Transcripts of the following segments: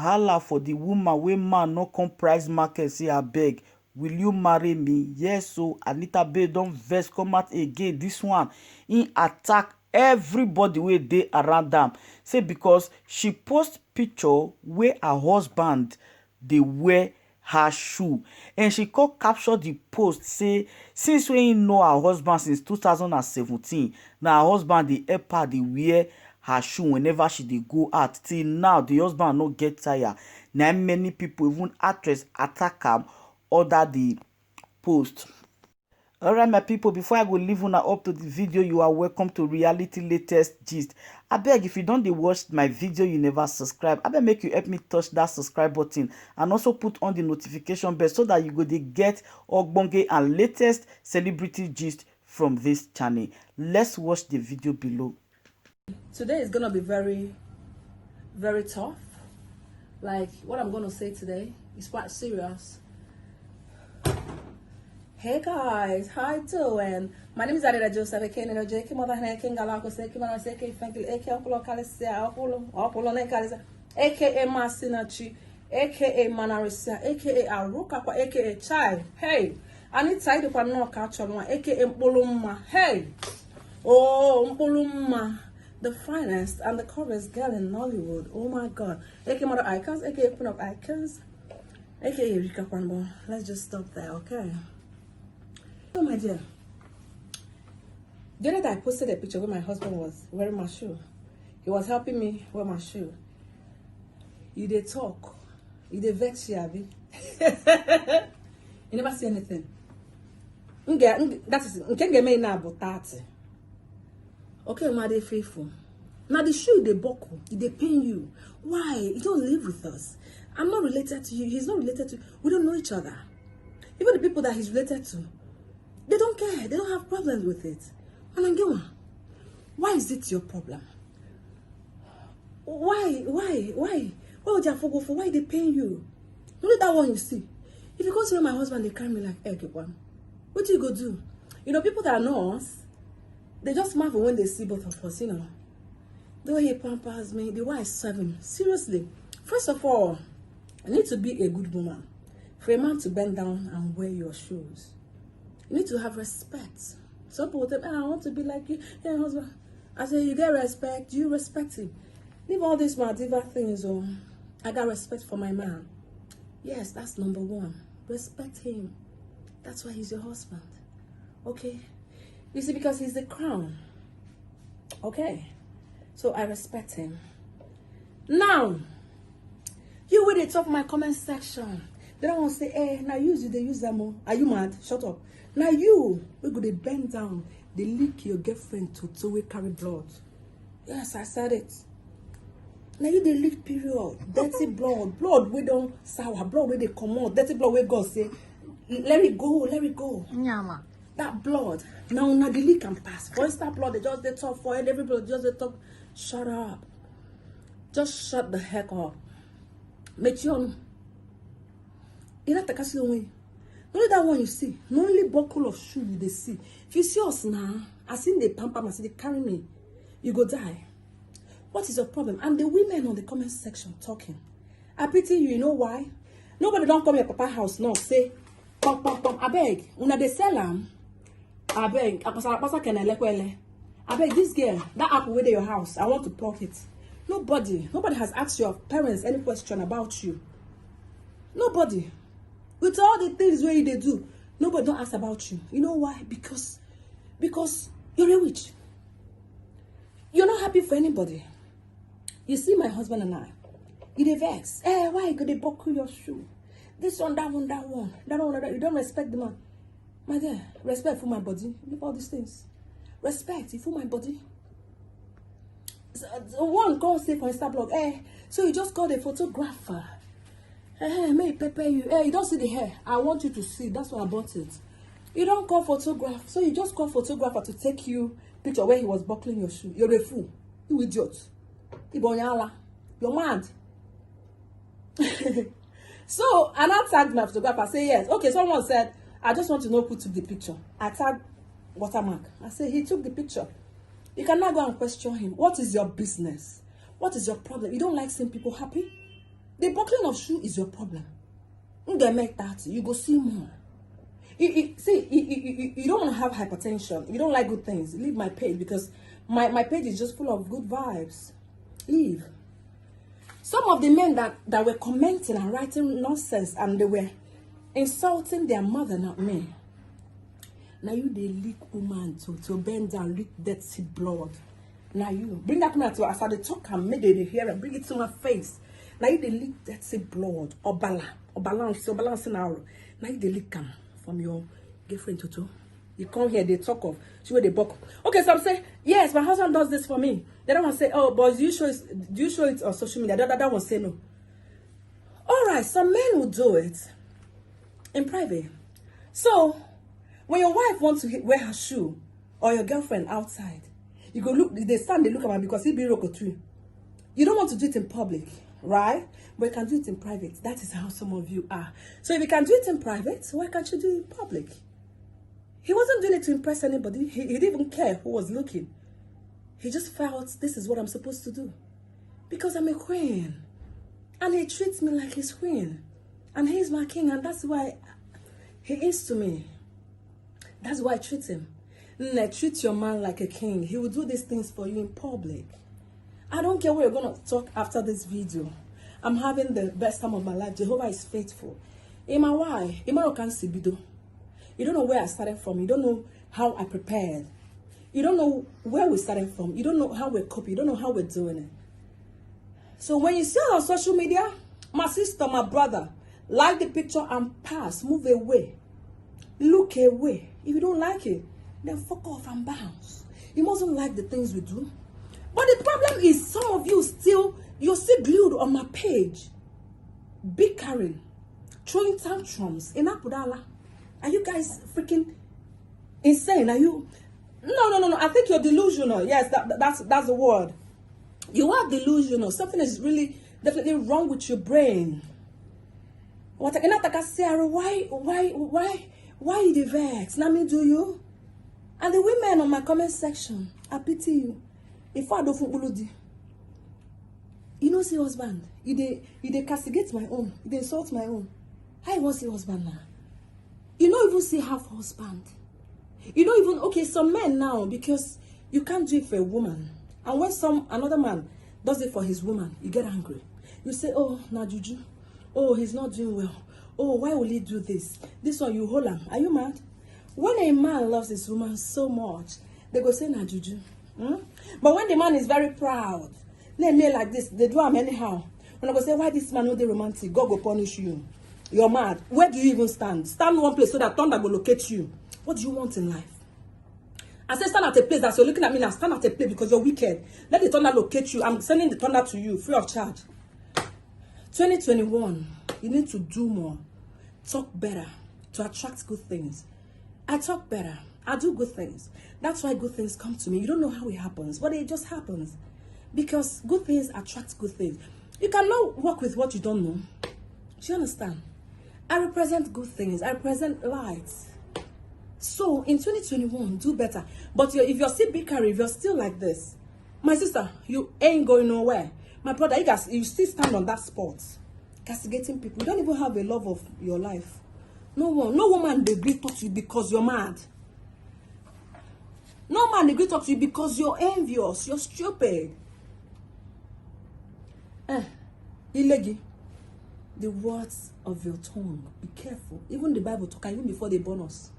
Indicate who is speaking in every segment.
Speaker 1: wahala for the woman wey man no come price market say abeg will you marry me? Yes, so Anita Bae don vex come out again. This one he attack everybody wey dey around am, say because she post picture wey her husband dey wear her shoe, and she come capture the post say since wey he know her husband since 2017, na her husband dey help her dey wear her shoe whenever she dey go out. Till now the husband no get tire. Na many people, even actress, attack am under the post. Alright my people, before I go leave una up to the video, you are welcome to Reality Latest Gist. Abeg, if you don dey watch my video you never subscribe, abeg make you help me touch that subscribe button and also put on the notification bell so that you go dey get ogbonge and latest celebrity gist from this channel. Let's watch the video below.
Speaker 2: Today is gonna be very, very tough. Like what I'm gonna say today is quite serious. Hey guys, how you doing? My name is Adida Joseph, aka J.K. Mother King Galako, aka Fankil, aka Apollo Calisia, Apollo Necalisa, aka Masinachi, aka Manarisia, aka Aruka, aka Chai. Hey, I need tied up and not catch on one, aka Mpuluma. Hey, oh, Mpuluma, the finest and the coolest girl in Nollywood. Oh my god, aka Mother Icons, aka Queen of Icons, aka Rika Panbo. Let's just stop there, okay? So my dear, the other day I posted a picture where my husband was wearing my shoe. He was helping me wear my shoe. You dey talk, you dey vex Yabi. You never see anything. That is, you can't get me now about 30. Okay, ma dey faithful. Now the shoe they buckle, they pain you. Why? You don't live with us. I'm not related to you. He's not related to you. We don't know each other. Even the people that he's related to, they don't care. They don't have problems with it. And I'm going, why is it your problem? Why would you forgo for? Why they paying you? Only that one you see. If you go see my husband, they carry me like egg one. What do you go do? You know, people that know us, they just marvel when they see both of us, you know. The way he pampers me, the way I serve him. Seriously. First of all, I need to be a good woman. For a man to bend down and wear your shoes, you need to have respect. Some people tell me, I want to be like you. Yeah, husband. I say, you get respect, you respect him. Leave all these Maldiva things on. I got respect for my man. Yes, that's number one. Respect him. That's why he's your husband. Okay? You see, because he's the crown. Okay? So I respect him. Now, you with the top of my comment section. They don't want to say, hey, now they use them more. Are you mad? Shut up. Now you, we're going to bend down. They lick your girlfriend to we carry blood. Yes, I said it. Now you they lick period. Dirty blood. Blood we don't sour. Blood where they come out. Dirty blood where God say, let it go, let it go.
Speaker 3: Nyama.
Speaker 2: That blood. Now the leak can pass. For instance, blood, they just they talk for it. Everybody just they talk. Shut up. Just shut the heck up. Make you not take us away. Only that one you see. No only buckle of shoe you they see. If you see us now, I seen the pamper, I see they carry me. You go die. What is your problem? And the women on the comment section talking. I pity you. You know why? Nobody don't come your papa house now say, pom pom pom. I beg. Una they sell them. I beg. I beg this girl. That apple with your house. I want to pluck it. Nobody has asked your parents any question about you. Nobody. With all the things where they do, nobody don't ask about you. You know why? Because you're a witch. You're not happy for anybody. You see my husband and I. You vex. Hey, why you gonna buckle your shoe? This one, that one, that one. That one, that. You don't respect the man. My dear, respect for my body. Leave all these things. Respect for my body. So, one go say for Insta blog, so you just called a photographer. May pepper you. You don't see the hair. I want you to see. That's why I bought it. You don't call photographer. So you just call photographer to take you picture where he was buckling your shoe. You're a fool. You idiot. You're mad. So, and I tagged my photographer. Say yes. Okay, someone said, I just want to know who took the picture. I tagged Watermark. I said, he took the picture. You cannot go and question him. What is your business? What is your problem? You don't like seeing people happy? The buckling of shoe is your problem. You get make 30, you go see more. You don't want to have hypertension. You don't like good things. Leave my page, because my page is just full of good vibes. Leave. Some of the men that were commenting and writing nonsense, and they were insulting their mother, not me. Now you they leak woman to bend down, leak dirty blood. Now you bring that woman to us. As they talk and make they hear and bring it to my face. Now you they leak dirty blood or balance now. Now you they leak them from your girlfriend Toto. You come here, they talk of she where they buck. Okay, so I'm saying yes, my husband does this for me. They don't want to say, oh, but do you show it on social media? That one say no. All right, some men will do it in private. So when your wife wants to wear her shoe, or your girlfriend outside, you go look, they stand, they look at her because he be rokotu. You don't want to do it in public, right? But you can do it in private. That is how some of you are. So if you can do it in private, why can't you do it in public? He wasn't doing it to impress anybody. He didn't even care who was looking. He just felt this is what I'm supposed to do. Because I'm a queen. And he treats me like his queen. And he's my king, and that's why he is to me. That's why I treat him. Treat your man like a king. He will do these things for you in public. I don't care what you're going to talk after this video. I'm having the best time of my life. Jehovah is faithful. Ima why? Ima can see bido. You don't know where I started from. You don't know how I prepared. You don't know where we started from. You don't know how we're copying. You don't know how we're doing it. So when you see it on social media, my sister, my brother, like the picture and pass, move away. Look away. If you don't like it, then fuck off and bounce. You mustn't like the things we do. But the problem is some of you you're still glued on my page. Bickering, throwing tantrums in Apudala. Are you guys freaking insane? Are you? No. I think you're delusional. Yes, that's the word. You are delusional. Something is really definitely wrong with your brain. What why you the vex? Now me do you? And the women on my comment section, I pity you. If I don't fully, you know, see husband. You castigate my own. You insult my own. How you want see husband now? You don't even see half husband. You don't even, okay, some men now, because you can't do it for a woman. And when another man does it for his woman, you get angry. You say, oh, nah, Juju. Oh, he's not doing well. Oh, why will he do this? This one, you hold him. Are you mad? When a man loves his woman so much, they go say, nah, Juju. But when the man is very proud, they me like this, they do him anyhow. When I go say, why this man not romantic? God go punish you. You're mad. Where do you even stand? Stand one place so that thunder will locate you. What do you want in life? I say stand at a place that you're looking at me now. Stand at a place because you're wicked. Let the thunder locate you. I'm sending the thunder to you free of charge. 2021, you need to do more. Talk better to attract good things. I talk better. I do good things. That's why good things come to me. You don't know how it happens, but it just happens. Because good things attract good things. You cannot work with what you don't know. Do you understand? I represent good things. I represent light. So in 2021, do better. But if you're still bickering, if you're still like this, my sister, you ain't going nowhere. My brother, you still stand on that spot, castigating people. You don't even have a love of your life. No woman they agree to talk to you because you're mad. No man agree to talk to you because you're envious. You're stupid. Ilegi. The words of your tongue. Be careful. Even the Bible talk, even before they burn us.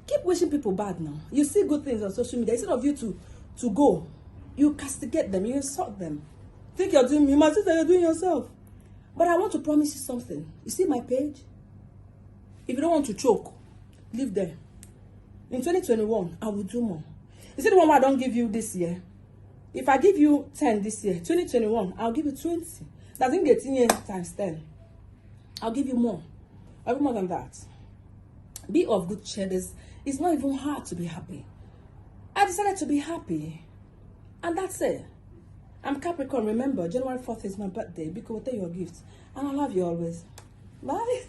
Speaker 2: Keep wishing people bad now. You see good things on social media. Instead of you to go, you castigate them, you insult them. Think you're doing me, my sister, you're doing yourself. But I want to promise you something. You see my page? If you don't want to choke, leave there. In 2021, I will do more. You see the one I don't give you this year? If I give you 10 this year, 2021, I'll give you 20. That's in 18 years times 10. I'll give you more. I'll give more than that. Be of good cheer. It's not even hard to be happy. I decided to be happy. And that's it. I'm Capricorn. Remember, January 4th is my birthday. Because I'll take your gifts. And I love you always. Bye.